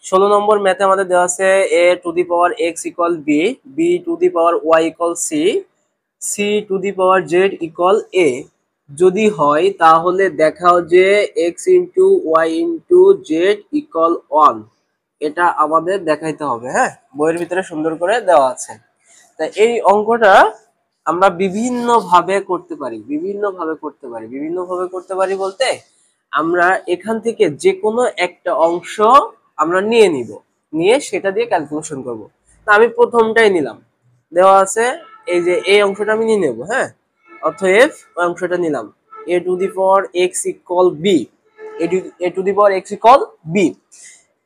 16 নম্বর ম্যাথে আমাদের দেওয়া আছে a to the power x equal b, b to the power y equal c, c to the power z equal a। যদি হয় তাহলে দেখাও যে x into y into z equal 1। এটা আমাদের দেখাইতে হবে। হ্যাঁ, বইয়ের ভিতরে সুন্দর করে দেওয়া আছে। তা এই অঙ্কটা আমরা বিভিন্ন ভাবে করতে পারি, বলতে আমরা এখান থেকে যে কোনো একটা অংশ আমরা নিয়ে সেটা দিয়ে ক্যালকুলেশন করব। তা আমি প্রথমটাই নিলাম, দেওয়া আছে এই যে এই অংশটা আমি নিয়ে নেব। হ্যাঁ, অতএব ওই অংশটা নিলাম a to the power x equal b, a to the power x equal b।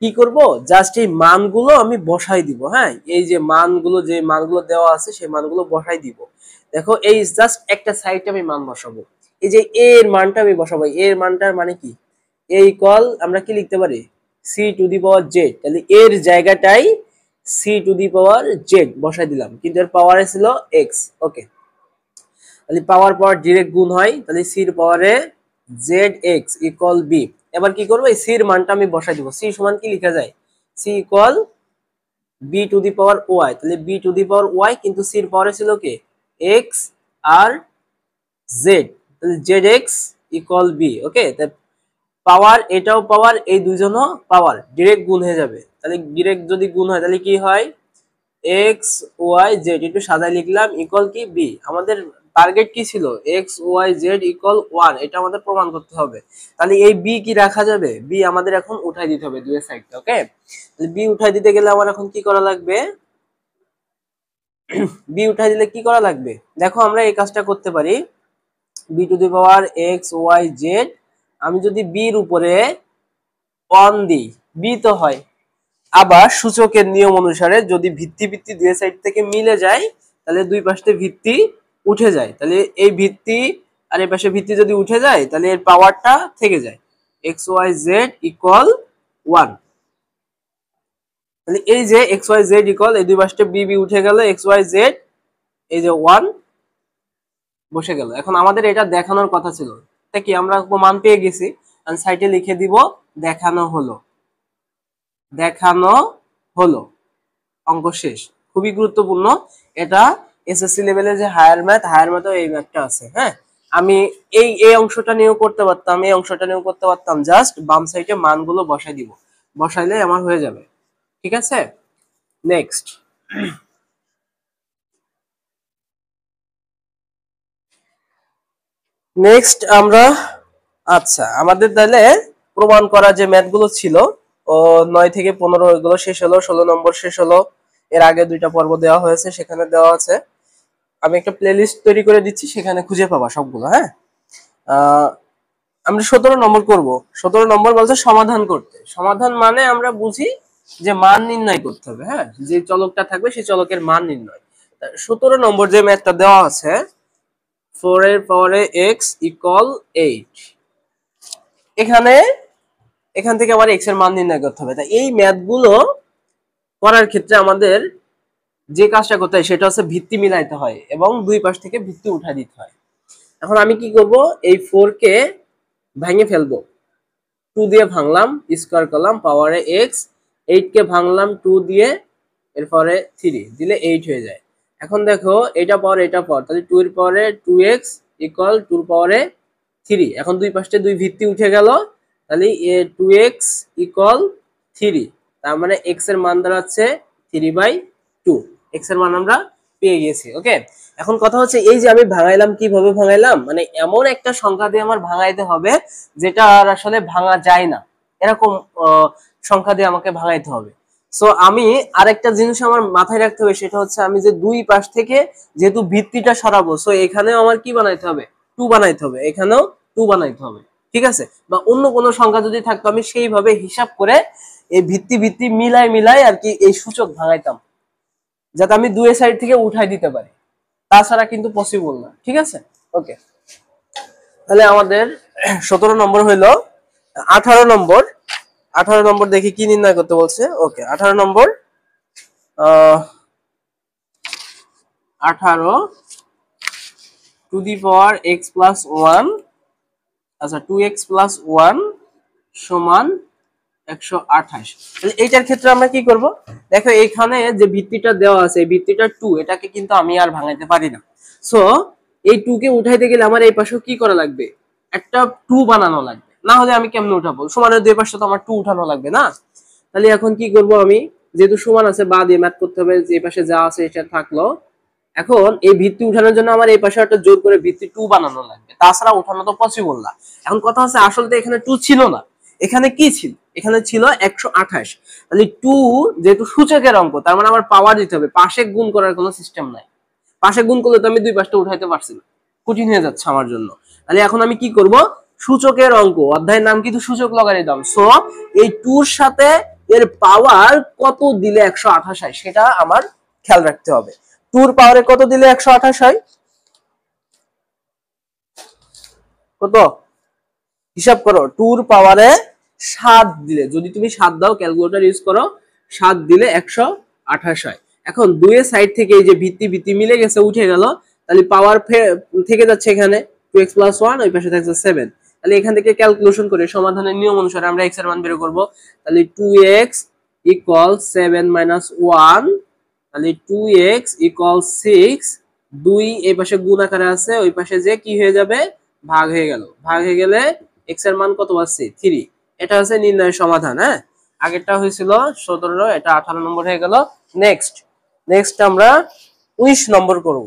কি করব, জাস্ট এই মানগুলো আমি বসাই দিব। হ্যাঁ, এই যে মানগুলো দেওয়া আছে সেই মানগুলো বসাই দিব। দেখো এই জাস্ট একটা সাইডে আমি মান বসাবো। এই যে a এর মানটা আমি বসাবো, a এর মানটার মানে কি, a ইকুয়াল আমরা কি লিখতে পারি c to the power z। তাহলে এর জায়গাটাই c to the power z বসাই দিলাম, কিন্তু এর পাওয়ারে ছিল x। ওকে, তাহলে পাওয়ার ডিরেক্ট গুণ হয়, তাহলে c এর পাওয়ারে zx ইকুয়াল b। এবার কি করব, এই c এর মানটা আমি বসাই দিব। c সমান কি লেখা যায়, c equal b to the power y। তাহলে b to the power y, কিন্তু c এর পাওয়ারে ছিল কি x আর z, তাহলে zx ইকুয়াল b। ওকে, পাওয়ার, এটাও পাওয়ার, এই দুইজনও পাওয়ার, ডিরেক্ট গুণ হয়ে যাবে। তাহলে ডিরেক্ট যদি গুণ হয় তাহলে কি হয়, x y z, একটু সাজায় লিখলাম, ইকুয়াল কি b। আমাদের টার্গেট কি ছিল, x y z ইকুয়াল 1, এটা আমাদের প্রমাণ করতে হবে। তাহলে এই b কি রাখা যাবে, b আমাদের এখন উঠাই দিতে হবে দুই সাইডে। ওকে, তাহলে b উঠাই দিতে গেলে আমার এখন কি করা লাগবে, b উঠাই দিলে কি করা লাগবে, দেখো আমরা এই কাজটা করতে পারি। b to the power x y z, আমি যদি b এর উপরে 1 দিই, b তো হয়। আবার সূচকের নিয়ম অনুসারে যদি ভিত্তি দুই সাইড থেকে মিলে যায় তাহলে দুই পাশে ভিত্তি উঠে যায়। তাহলে এই ভিত্তি আর এই পাশে ভিত্তি যদি উঠে যায় তাহলে এর পাওয়ারটা থেকে যায়, x y z ইকুয়াল 1। তাহলে এই যে x y z ইকুয়াল, এই দুই পাশে b b উঠে গেল, x y z এই যে 1 বসে গেল। এখন আমাদের এটা দেখানোর কথা ছিল, তাই কি আমরা মান পেয়ে গেছি, আর সাইডে লিখে দিব দেখানো হলো, অঙ্ক শেষ। খুবই গুরুত্বপূর্ণ এটা, এসএসসি লেভেলে যে হায়ার ম্যাথও এই ম্যাথটা আছে। হ্যাঁ, আমি এই অংশটা নিয়েও করতে পারতাম, জাস্ট বাম সাইডে মানগুলো বসাই দিব, বসাইলে আমার হয়ে যাবে। ঠিক আছে, নেক্সট আমরা, আচ্ছা আমাদের তাহলে প্রমাণ করা যে ম্যাথগুলো ছিল ও 9 থেকে 15 এগুলো শেষ হলো, 16 নম্বর শেষ হলো। এর আগে দুইটা পর্ব দেওয়া হয়েছে, সেখানে দেওয়া আছে, আমি একটা প্লেলিস্ট তৈরি করে দিচ্ছি, সেখানে খুঁজে পাবা সবগুলো। হ্যাঁ, আমরা 17 নম্বর করব। 17 নম্বর বলছে সমাধান করতে। সমাধান মানে আমরা বুঝি যে মান নির্ণয় করতে হবে। হ্যাঁ, যে চলকটা থাকবে সেই চলকের মান নির্ণয়। 17 নম্বর যে ম্যাথটা দেওয়া আছে, 4 এর পাওয়ারে x ইকুয়াল 8, এখান থেকে আমার x এর মান নির্ণয় করতে হবে। তাই এই ম্যাথগুলো করার ক্ষেত্রে আমাদের যে কাজটা করতে হয় সেটা হচ্ছে ভিত্তি মিলাইতে হয় এবং দুই পাশ থেকে ভিত্তি উঠাই দিতে হয়। এখন আমি কি করব, এই 4 কে ভেঙে ফেলবো, 2 দিয়ে ভাঙলাম, স্কয়ার করলাম, পাওয়ারে x, 8 কে ভাঙলাম 2 দিয়ে, এরপরে 3 দিলে 8 হয়ে যায়। এখন দেখো এটা পাওয়ার, তাহলে 2 এর পাওয়ারে 2x ইকুয়াল 2 এর পাওয়ারে 3। এখন দুই পাশে দুই ভিত্তি উঠে গেল, তাহলে 2x ইকুয়াল 3, তার মানে x এর মান দাঁড়াচ্ছে 3/2। x এর মান আমরা পেয়ে গেছি। ওকে, এখন কথা হচ্ছে এই যে আমি ভাঙাইলাম, কিভাবে ভাঙাইলাম, মানে এমন একটা সংখ্যা দিয়ে আমার ভাঙাইতে হবে যেটা আর আসলে ভাঙা যায় না, এরকম সংখ্যা দিয়ে আমাকে ভাঙাইতে হবে। সো আমি আরেকটা জিনিস আমার মাথায় রাখতে হবে, সেটা হচ্ছে আমি যে দুই পাশ থেকে যেহেতু ভিত্তিটা সরাবো, সো এখানেও আমার কি বানাইতে হবে, 2 বানাইতে হবে, এখানেও 2 বানাইতে হবে। ঠিক আছে, বা অন্য কোনো সংখ্যা যদি থাকতো আমি সেইভাবে হিসাব করে এই ভিত্তি মিলাই আর কি এই সূচক ভাঙাইতাম, যাতে আমি দুই সাইড থেকে উঠাই দিতে পারি, তাছাড়া কিন্তু পসিবল না। ঠিক আছে, ওকে, তাহলে আমাদের 17 নম্বর হইলো। 18 নম্বর দেখি কি নির্ণয় করতে বলছে। ওকে, 18 নম্বর 18 to the power x plus 1, আচ্ছা 2x প্লাস 1 সমান 128। তাহলে এইটার ক্ষেত্রে আমরা কি করব, দেখো এখানে যে ভিত্তিটা দেওয়া আছে এই ভিত্তিটা 2, এটাকে কিন্তু আমি আর ভাঙাইতে পারি না। সো এই 2 কে উঠাইতে গেলে আমার এই পাশেও কি করা লাগবে, একটা 2 বানানো লাগবে, না হলে আমি কেমনে উঠাবো, সমানের দুই পাশে তো আমার 2 উঠানো লাগবে না। তাহলে এখন কি করব, আমি যেহেতু সমান আছে বা দিয়ে ম্যাথ করতে হবে, যে পাশে যা আছে এটা থাকলো। এখন এই ভিত্তি উঠানোর জন্য আমার এই পাশে একটা জোর করে ভিত্তি 2 বানানো লাগবে, তাছাড়া উঠানো তো পসিবল না। এখন কথা হচ্ছে আসলে তো এখানে 2 ছিল না, এখানে কি ছিল, এখানে ছিল 128। তাহলে 2 যেহেতু সূচকের অঙ্ক, তার মানে আমার পাওয়ার দিতে হবে, পাশে গুণ করার কোনো সিস্টেম নাই। পাশে গুণ করলে তো আমি দুই পাশটা উঠাইতে পারছি না, কঠিন হয়ে যাচ্ছে আমার জন্য। তাহলে এখন আমি কি করব, সূচকের অঙ্ক, অধ্যায়ের নাম কিন্তু সূচক লগারিদম। সো এই 2 এর সাথে এর পাওয়ার কত দিলে 128 হয় সেটা আমার খেয়াল রাখতে হবে। 2 এর পাওয়ারে কত দিলে 128 হয়, কত হিসাব করো। 2 এর পাওয়ারে 7 দিলে, যদি তুমি 7 দাও ক্যালকুলেটর ইউজ করো, 7 দিলে 128 হয়। এখন 2 এর সাইড থেকে এই যে ভিত্তি ভিত্তি মিলে গেছে, উঠে গেল, তাহলে পাওয়ার থেকে যাচ্ছে এখানে 2x + 1, ওই পাশে থাকছে 7। তাহলে এখান থেকে ক্যালকুলেশন করে সমাধানের নিয়ম অনুসারে আমরা x এর মান বের করব। তাহলে 2x = 7 - 1, তাহলে 2x = 6। 2 এই পাশে গুণ আকারে আছে, ওই পাশে যে কি হয়ে যাবে, ভাগ হয়ে গেল। ভাগ হয়ে গেলে x এর মান কত পাচ্ছি, 3। এটা হচ্ছে নির্ণয়ের সমাধান। হ্যাঁ, আগেরটা হয়েছিল 17, এটা 18 নম্বর হয়ে গেল। নেক্সট আমরা 19 নম্বর করব।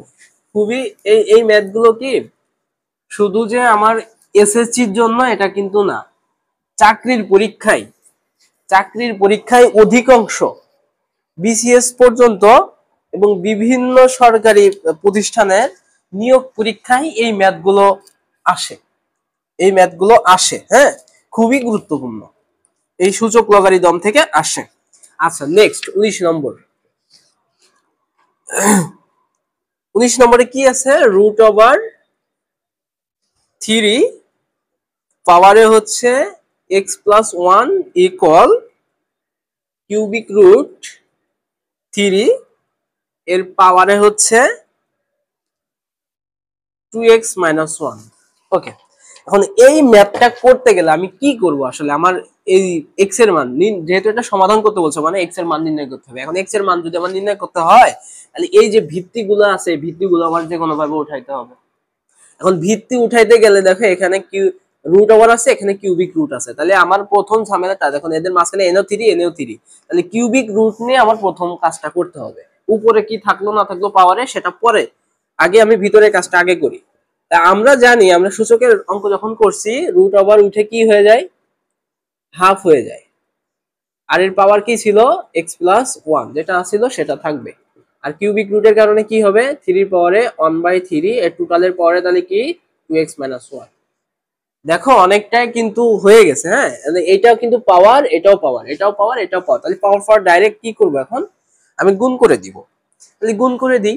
খুবই এই ম্যাথ গুলো কি শুধু যে আমার এসএসসির জন্য এটা কিন্তু না, চাকরির পরীক্ষায় অধিকাংশ বিসিএস পর্যন্ত এবং বিভিন্ন সরকারি প্রতিষ্ঠানের নিয়োগ পরীক্ষায় এই ম্যাথগুলো আসে। হ্যাঁ, খুবই গুরুত্বপূর্ণ, এই সূচক লগারিদম থেকে আসে। আচ্ছা, নেক্সট 19 নম্বর। 19 নম্বরে কি আছে, √3 পাওয়ারে হচ্ছে x + 1 ইকুয়াল কিউবিক রুট 3 এর পাওয়ারে হচ্ছে 2x - 1। ওকে, এখন এই ম্যাথটা করতে গেলে আমি কি করব, আসলে আমার এই x এর মান, যেহেতু এটা সমাধান করতে বলছে মানে x এর মান নির্ণয় করতে হবে। এখন x এর মান যদি আমার নির্ণয় করতে হয়, তাহলে এই যে ভিত্তিগুলো আছে, ভিত্তিগুলো আমার যে কোনো ভাবে উঠাইতে হবে। এখন ভিত্তি উঠাইতে গেলে দেখো এখানে √ওভার আছে, এখানে কিউবিক রুট আছে। তাহলে আমার প্রথম ঝামেলাটা দেখুন, এদের মাঝখানে NO3 তাহলে কিউবিক রুট নিয়ে আমার প্রথম কাজটা করতে হবে। উপরে কি থাকলো না থাকলো পাওয়ারে সেটা পরে, আগে আমি ভিতরের কাজটা আগে করি। তা আমরা জানি, আমরা সূচকের অঙ্ক যখন করছি, √ওভার উঠে কি হয়ে যায়, হাফ হয়ে যায়। আর এর পাওয়ার কি ছিল, x + 1, যেটা ছিল সেটা থাকবে। আর কিউবিক রুটের কারণে কি হবে, 3 পাওয়ারে 1/3, এর টোটালের পাওয়ারে তাহলে কি 2x - 1। দেখো অনেকটাই কিন্তু হয়ে গেছে। হ্যাঁ, এটাও কিন্তু পাওয়ার, এটাও পাওয়ার, এটাও পাওয়ার, এটাও পাওয়ার। তাহলে পাওয়ার ডাইরেক্ট কি করব, এখন আমি গুণ করে দিব। তাহলে গুণ করে দিই,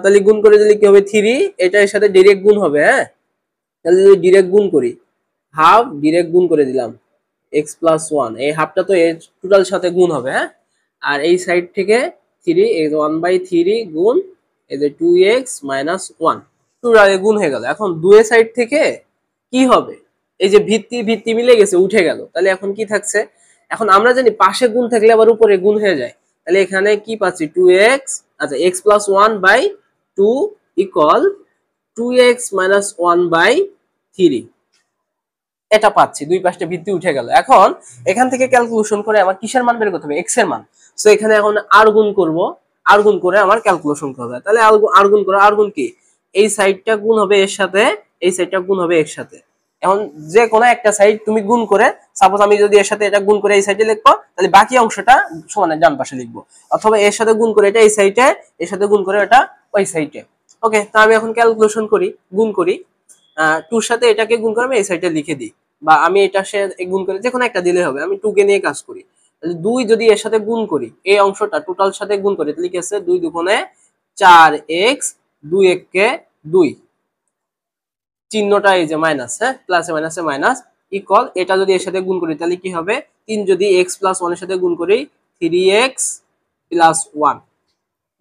তাহলে গুণ করে দিলে কি হবে, 3 এটা এর সাথে ডাইরেক্ট গুণ হবে। হ্যাঁ, তাহলে যদি ডাইরেক্ট গুণ করি, হাফ ডাইরেক্ট গুণ করে দিলাম x + 1, এই হাফটা তো এর টোটাল সাথে গুণ হবে। হ্যাঁ, আর এই সাইড থেকে 3 এই 1/3 গুণ এই যে 2x - 1, টোটালে গুণ হয়ে গেল। এখন 2 এর সাইড থেকে কি হবে, এই যে ভিত্তি মিলে গেছে, উঠে গেল। তাহলে এখন কি থাকছে, এখন আমরা জানি পাশে গুণ থাকলে আবার উপরে গুণ হয়ে যায়। তাহলে এখানে কি পাচ্ছি, 2x, আচ্ছা x + 1/2 ইকুয়াল 2x - 1/3, এটা পাচ্ছি। দুই পাশে ভিত্তি উঠে গেল। এখন এখান থেকে ক্যালকুলেশন করে আমার কিসের মান বের করতে হবে, x এর মান। সো এখানে এখন আর গুণ করব, আর গুণ করে আমার ক্যালকুলেশন করতে হবে। তাহলে আর গুণ করে, আর গুণ কি, এই সাইডটা গুণ হবে এর সাথে, এই সাইডটা গুণ হবে এর সাথে। এখন যে কোনো একটা সাইড তুমি গুণ করে, সাপোজ আমি যদি এর সাথে এটা গুণ করে এই সাইডে লিখবো, তাহলে বাকি অংশটা সমানের ডান পাশে লিখবো। অথবা এর সাথে গুণ করে এটা এই সাইডে, এর সাথে গুণ করে এটা ওই সাইডে। ওকে, তো আমি এখন ক্যালকুলেশন করি, গুণ করি। 2 সাথে এটাকে গুণ করে আমি এই সাইডে লিখে দিই, বা আমি এটা সে গুণ করে যে কোনো একটা দিলে হবে। আমি 2 কে নিয়ে কাজ করি। তাহলে 2 যদি এর সাথে গুণ করি, এই অংশটা টোটাল সাথে গুণ করি, তাহলে কি আছে, 2 দুগুণে 4x, 2 এককে 2, চিহ্নটা এই যে মাইনাস, হ্যাঁ, প্লাসে মাইনাসে মাইনাস, ইকুয়াল এটা যদি এর সাথে গুণ করি তাহলে কি হবে, 3 যদি x + 1 এর সাথে গুণ করি, 3x + 1।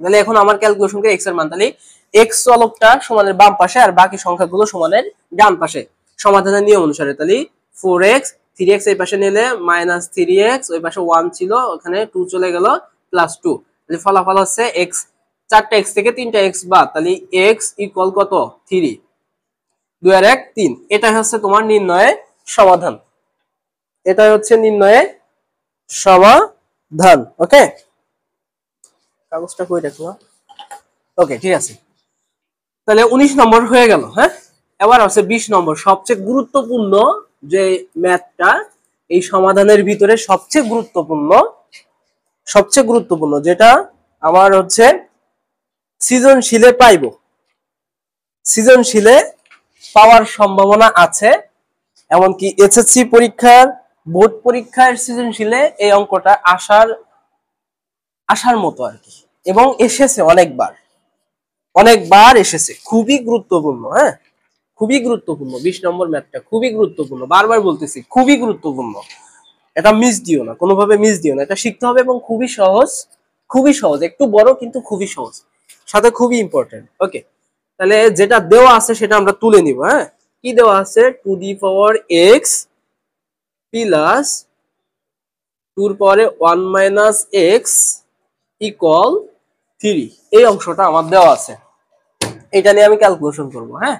তাহলে এখন আমার ক্যালকুলেশন করে x এর মান, তাহলে x চলকটা সমানের বাম পাশে আর বাকি সংখ্যাগুলো সমানের ডান পাশে, সমাধানের নিয়ম অনুসারে। তাহলে 4x 3x এই পাশে নিলে -3x, ওই পাশে 1 ছিল ওখানে 2 চলে গেল +2, তাহলে ফলাফল হচ্ছে x, 4টা x থেকে 3টা x বাদ, তাহলে x ইকুয়াল কত 3, 2 আর 1 3। এটা হচ্ছে তোমার নির্ণয়ের সমাধান, এটা হচ্ছে নির্ণয়ের সমাধান। ওকে, কাগজটা কই রাখলাম? ওকে, ঠিক আছে, তাহলে 19 নম্বর হয়ে গেল। হ্যাঁ, এবার আছে 20 নম্বর, সবচেয়ে গুরুত্বপূর্ণ যে ম্যাথটা এই সমাধানের ভিতরে সবচেয়ে গুরুত্বপূর্ণ যেটা আমার হচ্ছে সৃজনশীলে পাইবো, সৃজনশীলে পাওয়ার সম্ভাবনা আছে, এমনকি এসএসসি পরীক্ষার, বোর্ড পরীক্ষার সৃজনশীলে এই অঙ্কটা আসার মতো আর কি, এবং এসেছে অনেকবার এসেছে, খুবই গুরুত্বপূর্ণ। হ্যাঁ, খুবই গুরুত্বপূর্ণ 20 নম্বর ম্যাথটা, খুবই গুরুত্বপূর্ণ, বারবার বলতেছি খুবই গুরুত্বপূর্ণ। এটা মিস দিও না, কোনোভাবে মিস দিও না, এটা শিখতে হবে এবং খুবই সহজ, একটু বড় কিন্তু খুবই সহজ, সাথে খুবই ইম্পর্টেন্ট। ওকে, তাহলে যেটা দেওয়া আছে সেটা আমরা তুলে নিব। হ্যাঁ, কি দেওয়া আছে? 2x প্লাস 1 - x ইকুয়াল 3, এই অংশটা আমার দেওয়া আছে, এটা নিয়ে আমি ক্যালকুলেশন করব। হ্যাঁ,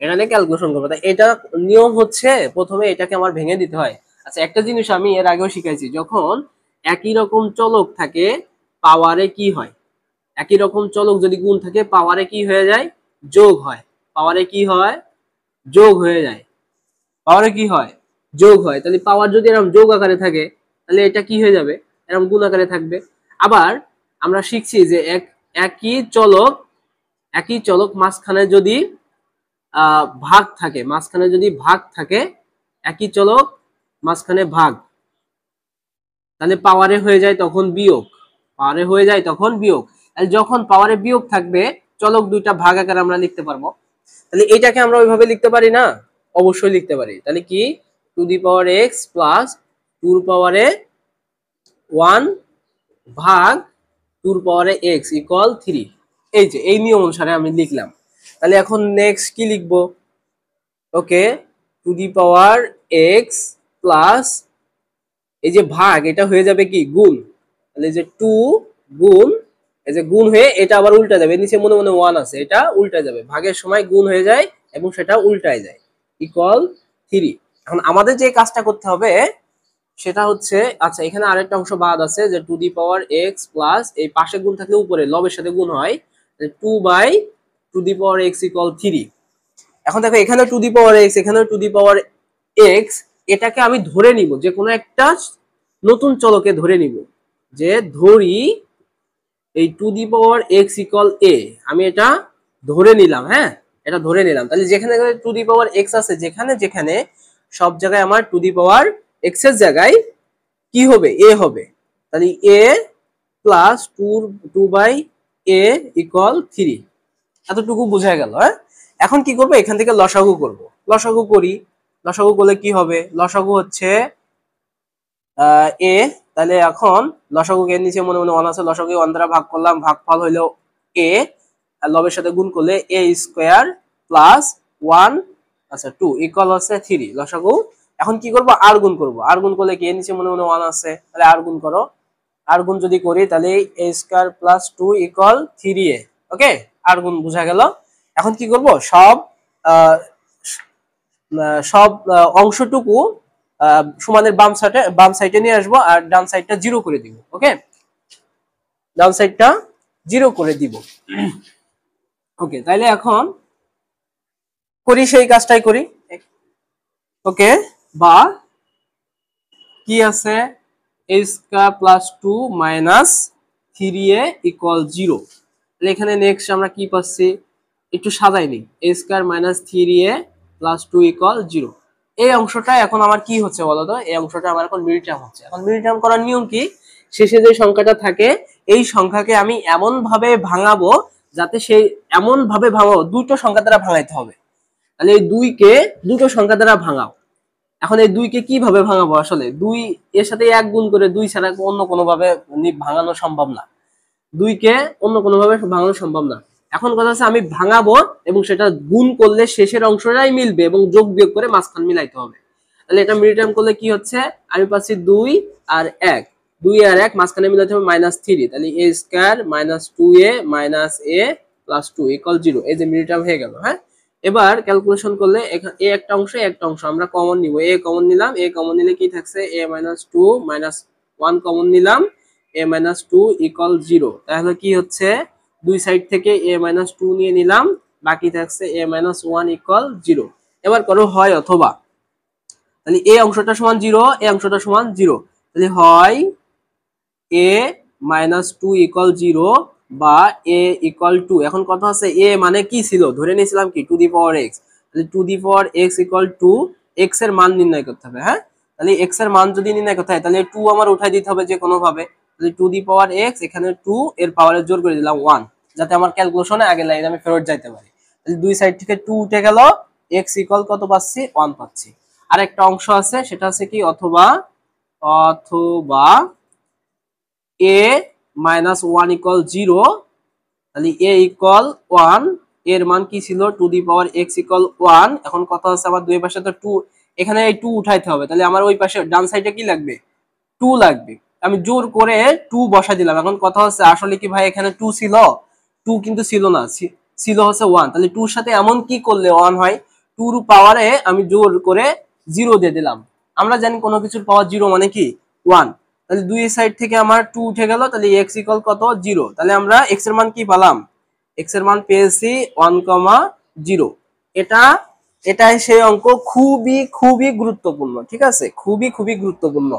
এটা নিয়ে ক্যালকুলেশন করবো, তাই এটা নিয়ম হচ্ছে প্রথমে এটাকে আমার ভেঙে দিতে হয়। আচ্ছা, একটা জিনিস আমি এর আগেও শিখাইছি, যখন একই রকম চলক থাকে পাওয়ারে কি হয়? একই রকম চলক যদি গুণ থাকে পাওয়ারে কি হয়ে যায়? যোগ হয়। পাওয়ারে কি হয়? যোগ হয়ে যায়। পাওয়ারে কি হয়? যোগ হয়। তাহলে পাওয়ার যদি এরকম যোগ আকারে থাকে তাহলে এটা কি হয়ে যাবে? এরকম গুণ আকারে থাকবে। আবার আমরা শিখছি যে একই চলক মাঝখানে যদি ভাগ থাকে, একই চলক মাঝখানে ভাগ, তাহলে পাওয়ারে হয়ে যায় তখন বিয়োগ, তাহলে যখন পাওয়ারে বিয়োগ থাকবে চলক দুইটা ভাগ আকারে আমরা লিখতে পারবো। তাহলে এটাকে আমরা ওইভাবে লিখতে পারি না? অবশ্যই লিখতে পারি। তাহলে কি 2x প্লাস 1 ভাগ 2x ইকুয়াল 3, এই যে এই নিয়ম অনুসারে আমি লিখলাম। তাহলে এখন নেক্সট কি লিখবো? ওকে, 2x প্লাস এই যে ভাগ, এটা হয়ে যাবে কি গুণ, তাহলে এই যে 2 গুণ, এই যে গুণ হয়ে এটা আবার উল্টা যাবে, নিচে মনে মনে 1 আছে, এটা উল্টা যাবে, ভাগের সময় গুণ হয়ে যায় এবং সেটা উল্টায় যায়, ইকুয়াল 3। এখন আমাদের যে কাজটা করতে হবে সেটা হচ্ছে, আচ্ছা এখানে আরেকটা অংশ বাদ আছে যে 2x প্লাস এই পাশে গুণ থাকলে উপরে লবের সাথে গুণ হয়, 2/2x ইকুয়াল 3। এখন দেখো এখানে 2x, এখানে 2x, এটাকে আমি ধরে নিব, যে কোনো একটা নতুন চলকে ধরে নিব, যে ধরি এই 2x ইকুয়াল a, আমি এটা ধরে নিলাম। হ্যাঁ, এটা ধরে নিলাম। তাহলে যেখানে 2x আছে, যেখানে সব জায়গায় আমার 2x এর জায়গায় কি হবে? a হবে। তাহলে a প্লাস 2/a ইকুয়াল 3, এতটুকু বোঝা গেল। হ্যাঁ, এখন কি করব? এখান থেকে লসাগু করব। লসাগু করি, লসাগু করলে কি হবে? লসাগু হচ্ছে a, তাহলে এখন লসাগু এর নিচে মনে মনে 1 আছে, লসাগু 1 দ্বারা ভাগ করলাম, ভাগফল হইলো a, আর লবের সাথে গুণ করলে a স্কয়ার প্লাস 1, আচ্ছা 2 ইকুয়াল হচ্ছে 3 লসাগু। এখন কি করব? আর গুণ করব। আর গুণ করলে কি এর নিচে মনে মনে 1 আছে, তাহলে আর গুণ করো। আর গুণ যদি করি তাহলে a square plus 2 equal 3a। ওকে, আর গুণ বোঝা গেল। এখন কি করব? সব অংশটুকু সমানের বাম সাইডে নিয়ে আসবো আর ডান সাইডটা 0 করে দিব। ওকে, ডান সাইডটা 0 করে দিব। ওকে, তাইলে এখন করি, সেই কাজটাই করি। ওকে, বা কি আছে? a square plus 2 minus 3a equal 0। তাহলে এখানে নেক্সট আমরা কি পাচ্ছি? একটু সাজাই নিই, a square minus 3a plus 2 equal 0। এই অংশটা এখন আমার কি হচ্ছে বলতো? এই অংশটা আমার এখন মিড টার্ম হচ্ছে। এখন মিড টার্ম করার নিয়ম কি? শেষে যে সংখ্যাটা থাকে এই সংখ্যাকে আমি এমন ভাবে ভাঙাবো যাতে সেই এমন ভাবে ভাঙাবো দুটো সংখ্যা দ্বারা ভাঙাইতে হবে। তাহলে এই 2 কে দুটো সংখ্যা দ্বারা ভাঙাও। এখন এই 2 কে কিভাবে ভাঙাবো? আসলে 2 এর সাথে 1 গুণ করে 2 ছাড়া অন্য কোনো ভাবে ভাঙানো সম্ভব না। 2 কে অন্য কোনো ভাবে ভাঙানো সম্ভব না। এখন কথা হচ্ছে আমি ভাঙাবো এবং সেটা গুণ করলে শেষের অংশটাই মিলবে এবং যোগ বিয়োগ করে মাঝখান মিলাইতে হবে। তাহলে এটা মিড টার্ম করলে কি হচ্ছে, আমি পাচ্ছি 2 আর 1, 2 আর 1 মাঝখানে মিলাতে হবে -3, তাহলে a স্কয়ার -2a - a + 2 = 0। এই যে মিড টার্ম হয়ে গেল। হ্যাঁ, এবার ক্যালকুলেশন করলে এখানে a একটা অংশ একটা অংশ আমরা কমন নিব, a কমন নিলাম, a কমন নিলে কি থাকছে, a - 2 - 1 কমন নিলাম, a - 2 = 0। তাহলে কি হচ্ছে, দুই সাইড থেকে a - 2 নিয়ে নিলাম, বাকি থাকছে a - 1 = 0। এবার করো হয় অথবা, তাহলে a অংশটা সমান 0, a অংশটা সমান 0, তাহলে হয় a - 2 = 0 বা a = 2। এখন কথা হচ্ছে a মানে কি ছিল, ধরে নিয়েছিলাম কি টু দি পাওয়ার x, তাহলে to the power x = 2, x এর মান নির্ণয় করতে হবে। হ্যাঁ, তাহলে x এর মান যদি নির্ণয় করতে হয় তাহলে 2 আমার উঠাই দিতে হবে যে কোনো ভাবে, তাহলে টু দি পাওয়ার x, এখানে 2 এর পাওয়ারে জোর করে দিলাম 1, যাতে আমার ক্যালকুলেশনে আগের লাইনে আমি ফেরত যাইতে পারি। তাহলে দুই সাইড থেকে 2 উঠে গেল, x = কত পাচ্ছি, 1 পাচ্ছি। আর একটা অংশ আছে সেটা হচ্ছে কি অথবা, অথবা a - 1 = 0, তাহলে a = 1, এর মান কি ছিল, টু দি পাওয়ার x = 1। এখন কথা হচ্ছে আমার দুই পাশে তো 2, এখানে এই 2 উঠাইতে হবে, তাহলে আমার ওই পাশে ডান সাইডে কি লাগবে, 2 লাগবে। আমি জোর করে 2 বসাই দিলাম। এখন কথা হচ্ছে আসলে কি ভাই এখানে 2 ছিল, 2 কিন্তু ছিল না, ছিল হচ্ছে 1। তাহলে 2 এর সাথে এমন কি করলে 1 হয়, 2 এর পাওয়ারে আমি জোর করে 0 দিয়ে দিলাম। আমরা জানি কোনো কিছুর পাওয়ার 0 মানে কি 1, তাহলে দুই সাইড থেকে আমার 2 উঠে গেল, তাহলে x = কত, 0। তাহলে আমরা x এর মান কি পেলাম, x এর মান পেয়েছি 1,0। এটা, এটাই সেই অঙ্ক, খুবই খুবই গুরুত্বপূর্ণ। ঠিক আছে, খুবই খুবই গুরুত্বপূর্ণ।